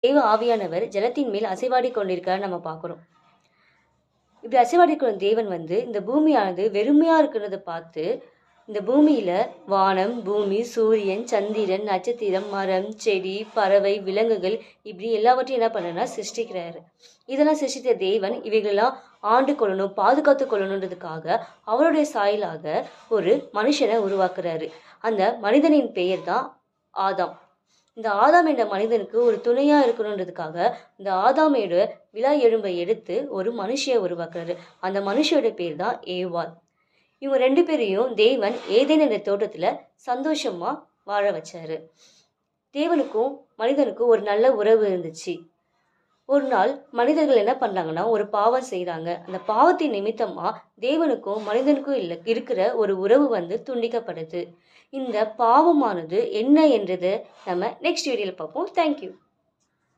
தெய்வ ஆவியானவர் ஜலத்தின் மேல் அசைவாடி கொண்டிருக்கார் நம்ம பார்க்குறோம். இப்படி அசைவாடி கொண்ட தேவன் இந்த பூமியானது வெறுமையா இருக்கிறத பார்த்து, இந்த பூமியில வானம், பூமி, சூரியன், சந்திரன், நட்சத்திரம், மரம், செடி, பறவை, விலங்குகள் இப்படி எல்லாவற்றையும் என்ன பண்ணனா சிருஷ்டிக்கிறாரு. இதெல்லாம் சிருஷ்டித்த தேவன் இவைகளெல்லாம் ஆண்டு கொள்ளணும், பாதுகாத்து கொள்ளணுன்றதுக்காக அவருடைய சாயலாக ஒரு மனுஷனை உருவாக்குறாரு. அந்த மனிதனின் பெயர் தான் ஆதாம். இந்த ஆதாம் என்ற மனிதனுக்கு ஒரு துணையா இருக்கணுன்றதுக்காக இந்த ஆதாமோட விலா எலும்பை எடுத்து ஒரு மனுஷியை உருவாக்குறாரு. அந்த மனுஷியோட பேர் தான் ஏவாள். இவங்க 2 பேரையும் தேவன் ஏதேன் என்ற தோட்டத்துல சந்தோஷமா வாழ வச்சாரு. தேவனுக்கும் மனிதனுக்கும் ஒரு நல்ல உறவு இருந்துச்சு. ஒரு நாள் மனிதர்கள் என்ன பண்ணாங்கன்னா ஒரு பாவம் செய்றாங்க. அந்த பாவத்தின் நிமித்தமா தேவனுக்கும் மனிதனுக்கும் இருக்கிற ஒரு உறவு துண்டிக்கப்படுது. இந்த பாவமானது என்ன என்றது நம்ம நெக்ஸ்ட் வீடியோல பார்ப்போம். தேங்க்யூ.